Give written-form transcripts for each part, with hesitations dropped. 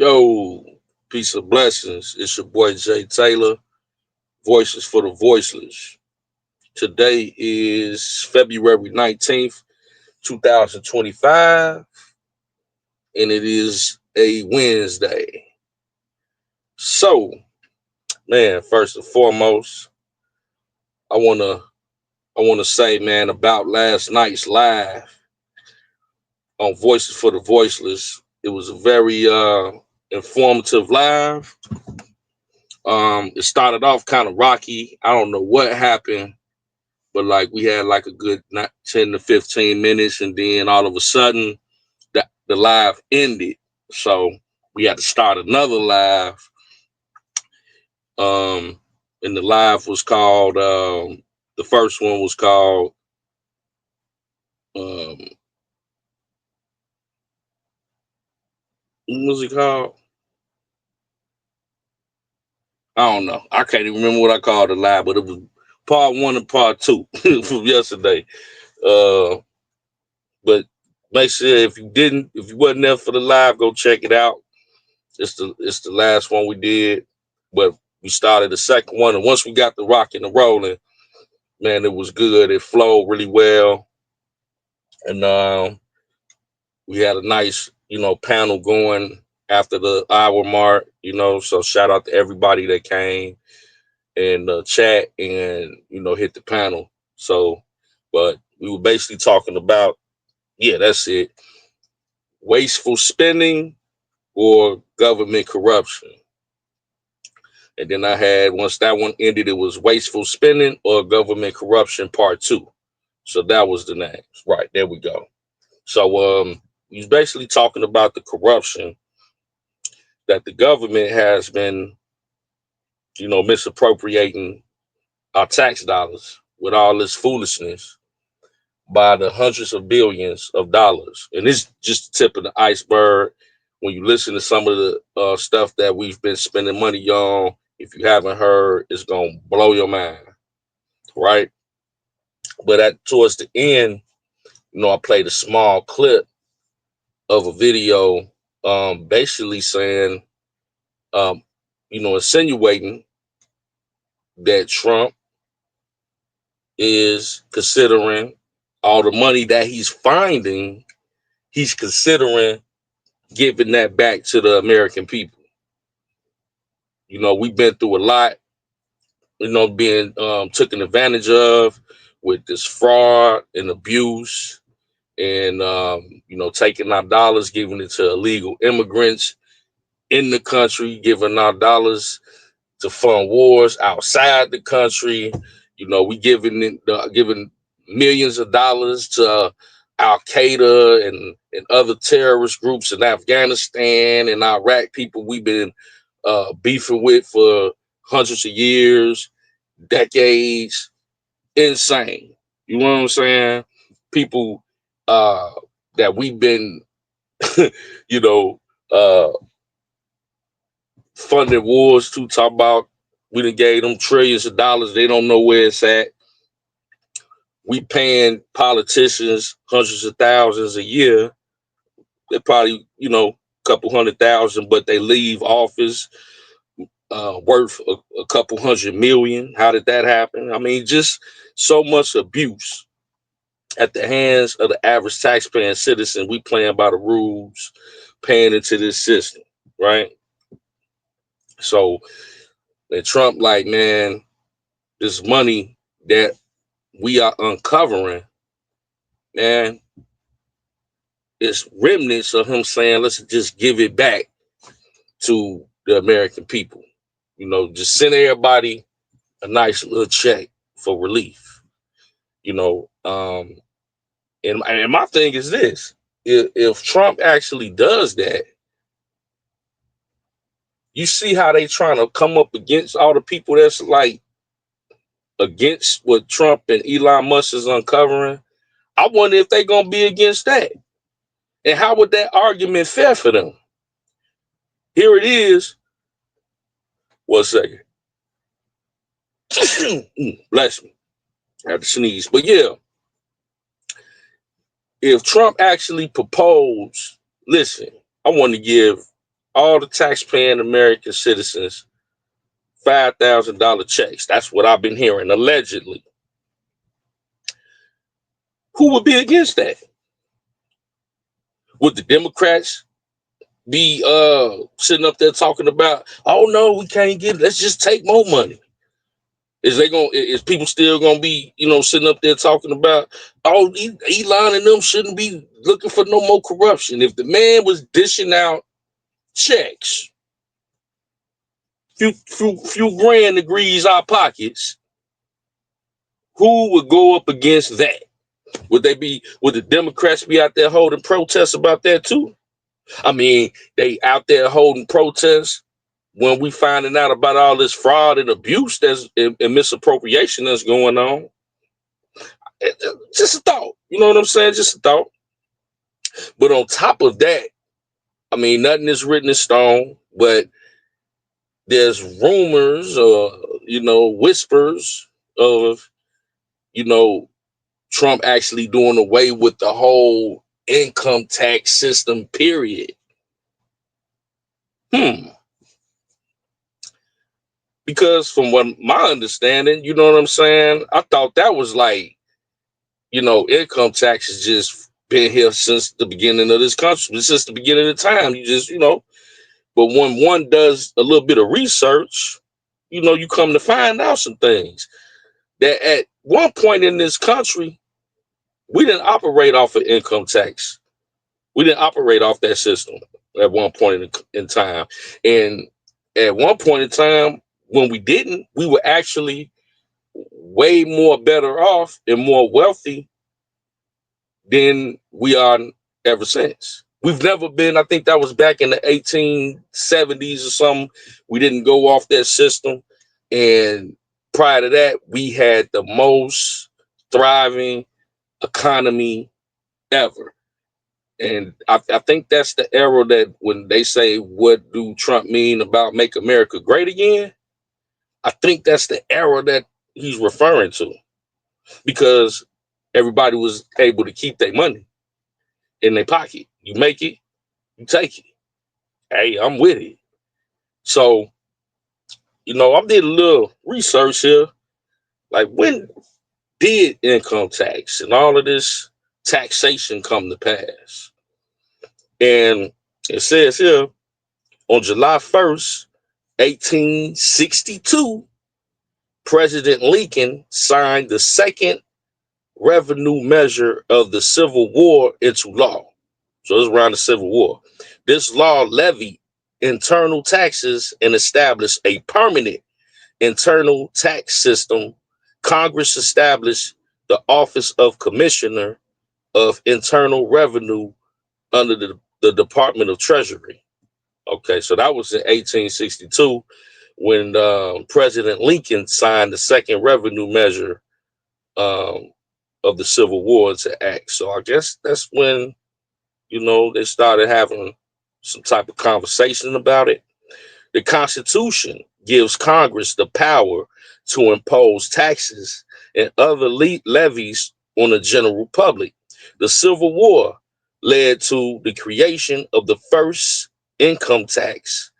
Yo, peace of blessings. It's your boy Jay Taylor, Voices for the Voiceless. Today is February 19th, 2025, and it is a Wednesday. So, man, first and foremost, I wanna I wanna say, man, about last night's live on Voices for the Voiceless. It was a very informative live. It started off kind of rocky. I don't know what happened, but like we had like a good 10 to 15 minutes, and then all of a sudden the live ended. So we had to start another live. Um, and the live was called, the first one was called, um, what was it called? I don't know. I can't even remember what I called the live, but it was part one and part two from yesterday. Uh, but make sure if you wasn't there for the live, go check it out. It's the last one we did, but we started the second one, and once we got the rocking and rolling, man, it was good. It flowed really well, and we had a nice, panel going after the hour mark. So shout out to everybody that came and chat and hit the panel. So, but we were basically talking about, yeah, that's it, wasteful spending or government corruption. And then I had, once that one ended, it was wasteful spending or government corruption part two. So that was the name. Right, there we go. So he's basically talking about the corruption that the government has been, misappropriating our tax dollars with all this foolishness by the hundreds of billions of dollars. And it's just the tip of the iceberg. When you listen to some of the stuff that we've been spending money on, if you haven't heard, it's gonna blow your mind, right? But towards the end, I played a small clip of a video, basically saying, um, insinuating that Trump is considering all the money that he's finding, he's considering giving that back to the American people. We've been through a lot, being taken advantage of with this fraud and abuse and, taking our dollars, giving it to illegal immigrants in the country, giving our dollars to fund wars outside the country. We giving millions of dollars to Al Qaeda and other terrorist groups in Afghanistan and Iraq, people we've been beefing with for hundreds of years, decades. Insane. You know what I'm saying? People uh, that we've been, you know, uh, funded wars to, talk about we done gave them trillions of dollars. They don't know where it's at. We paying politicians hundreds of thousands a year. They probably, a couple hundred thousand, but they leave office worth a couple hundred million. How did that happen? I mean, just so much abuse at the hands of the average taxpaying citizen. We playing by the rules, paying into this system, right? So, and Trump, like, man, this money that we are uncovering, man, it's remnants of him saying, let's just give it back to the American people. Just send everybody a nice little check for relief. You know, um, and my thing is this: if Trump actually does that, you see how they trying to come up against all the people that's like against what Trump and Elon Musk is uncovering. I wonder if they gonna be against that, and how would that argument fare for them? Here it is. 1 second. Bless me. I had to sneeze. But yeah, if Trump actually proposed, listen, I want to give all the taxpaying American citizens $5,000 checks. That's what I've been hearing, allegedly. Who would be against that? Would the Democrats be sitting up there talking about, oh no, we can't get it, let's just take more money? Is people still gonna be, sitting up there talking about, oh, Elon and them shouldn't be looking for no more corruption? If the man was dishing out checks, few grand to grease our pockets, who would go up against that? Would the Democrats be out there holding protests about that too? I mean, they out there holding protests when we finding out about all this fraud and abuse and misappropriation that's going on. Just a thought, you know what I'm saying? Just a thought. But on top of that, I mean, nothing is written in stone, but there's rumors or, whispers of, you know, Trump actually doing away with the whole income tax system, period. Because from what my understanding, you know what I'm saying, I thought that was like, income tax has just been here since the beginning of this country, since the beginning of time. You just, but when one does a little bit of research, you come to find out some things that at one point in this country, we didn't operate off of income tax. We didn't operate off that system at one point in time. And at one point in time, when we didn't, we were actually way more better off and more wealthy than we are ever since. We've never been, I think that was back in the 1870s or something. We didn't go off that system. And prior to that, we had the most thriving economy ever. And I think that's the era that when they say, what do Trump mean about make America great again? I think that's the era that he's referring to, because everybody was able to keep their money in their pocket. You make it, you take it. Hey, I'm with it. So, I did a little research here. Like, when did income tax and all of this taxation come to pass? And it says here, on July 1st, 1862, President Lincoln signed the second revenue measure of the Civil War into law. So it's around the Civil War. This law levied internal taxes and established a permanent internal tax system. Congress established the Office of Commissioner of Internal Revenue under the Department of Treasury. Okay, so that was in 1862 when President Lincoln signed the second revenue measure um, of the Civil War to act. So I guess that's when, they started having some type of conversation about it. The Constitution gives Congress the power to impose taxes and other levies on the general public. The Civil War led to the creation of the first income tax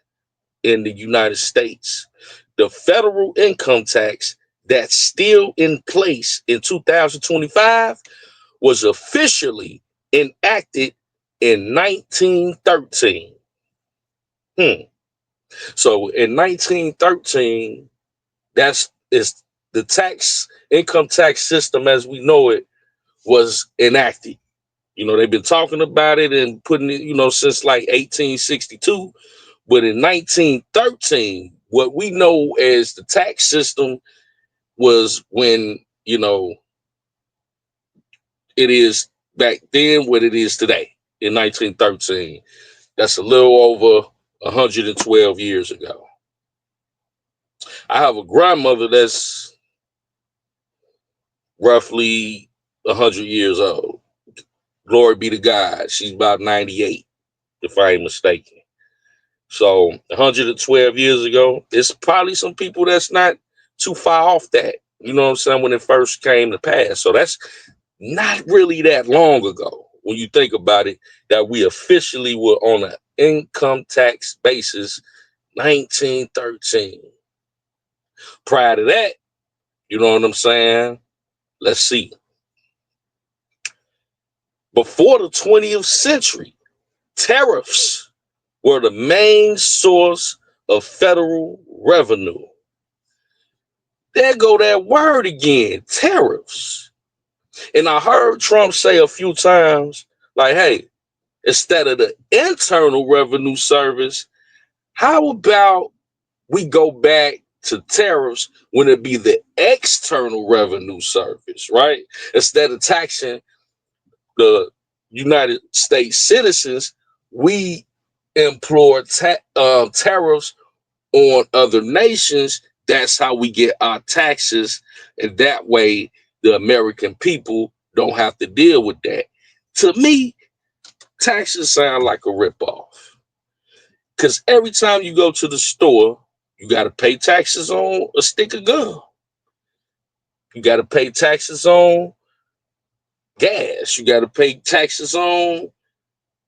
in the United States. The federal income tax that's still in place in 2025 was officially enacted in 1913. So in 1913, that's is the income tax system as we know it was enacted. They've been talking about it and putting it, since like 1862. But in 1913, what we know as the tax system was when, it is back then what it is today in 1913. That's a little over 112 years ago. I have a grandmother that's roughly 100 years old. Glory be to God. She's about 98, if I ain't mistaken. So 112 years ago, it's probably some people that's not too far off that, you know what I'm saying, when it first came to pass. So that's not really that long ago. when you think about it, that we officially were on an income tax basis 1913. Prior to that, you know what I'm saying? Let's see. Before the 20th century, tariffs were the main source of federal revenue. There go that word again, tariffs. And I heard Trump say a few times, like, hey, instead of the Internal Revenue Service, how about we go back to tariffs when it be the External Revenue Service, right? Instead of taxing the United States citizens, we employ tariffs on other nations. That's how we get our taxes. And that way, the American people don't have to deal with that. To me, taxes sound like a ripoff. Because every time you go to the store, you got to pay taxes on a stick of gum. You got to pay taxes on gas. You got to pay taxes on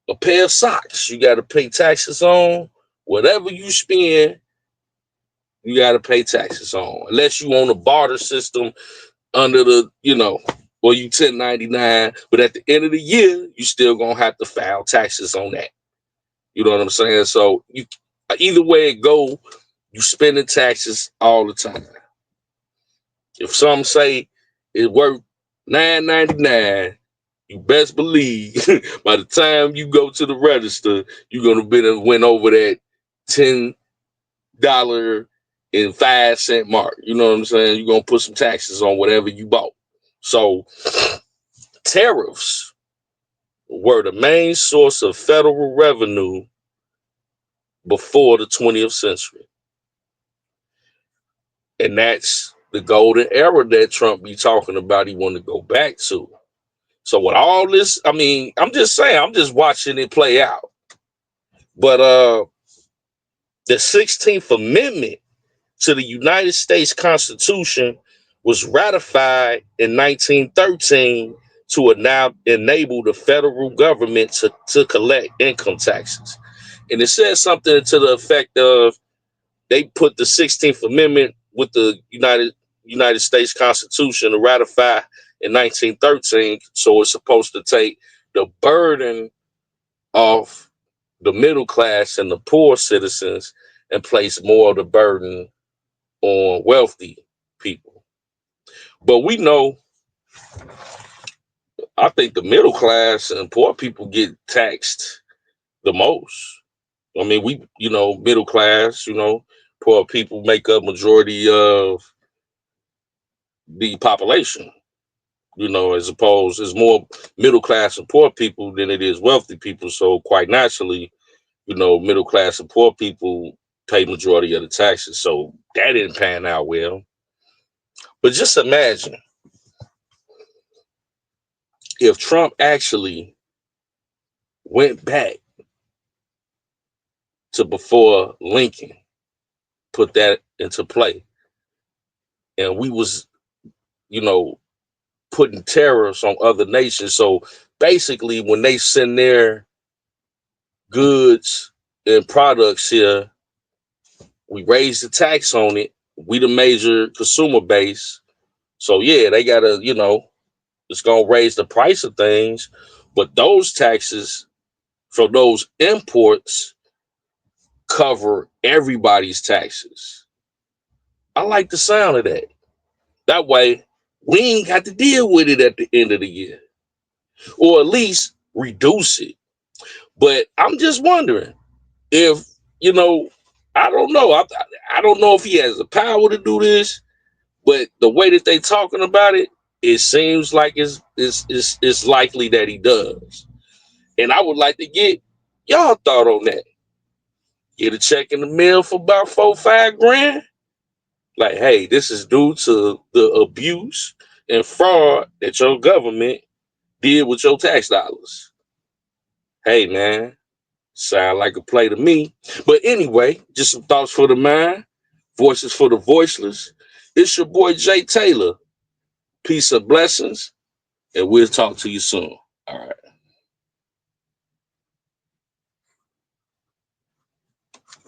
a pair of socks. You got to pay taxes on whatever you spend. You got to pay taxes on, unless you own a barter system under the, or you 1099. But at the end of the year, you still gonna have to file taxes on that. You know what I'm saying? So either way it go, you spending taxes all the time. If some say it's worth $9.99, you best believe by the time you go to the register, you're gonna be went over that $10.05 mark. You know what I'm saying? You're gonna put some taxes on whatever you bought. So tariffs were the main source of federal revenue before the 20th century. And that's the golden era that Trump be talking about he want to go back to. So with all this, I mean, I'm just saying, I'm just watching it play out. But the 16th Amendment to the United States Constitution was ratified in 1913 to now enable the federal government to collect income taxes. And it says something to the effect of they put the 16th Amendment with the United States Constitution to ratify in 1913. So it's supposed to take the burden off the middle class and the poor citizens and place more of the burden on wealthy people. But we know, I think the middle class and poor people get taxed the most. I mean, middle class, poor people make up majority of the population, as opposed, it's more middle class and poor people than it is wealthy people. So quite naturally, middle class and poor people pay majority of the taxes. So that didn't pan out well. But just imagine if Trump actually went back to before Lincoln put that into play, and we was, putting tariffs on other nations. So basically, when they send their goods and products here, we raise the tax on it. We the major consumer base. So yeah, they gotta, it's gonna raise the price of things. But those taxes from those imports cover everybody's taxes. I like the sound of that. That way, we ain't got to deal with it at the end of the year, or at least reduce it. But I'm just wondering if, I don't know. I don't know if he has the power to do this, but the way that they talking about it, it seems like it's likely that he does. And I would like to get y'all thought on that. Get a check in the mail for about 4-5 grand. Like, hey, this is due to the abuse and fraud that your government did with your tax dollars. Hey, man, sound like a play to me. But anyway, just some thoughts for the mind, voices for the voiceless. It's your boy Jay Taylor. Peace and blessings, and we'll talk to you soon. All right.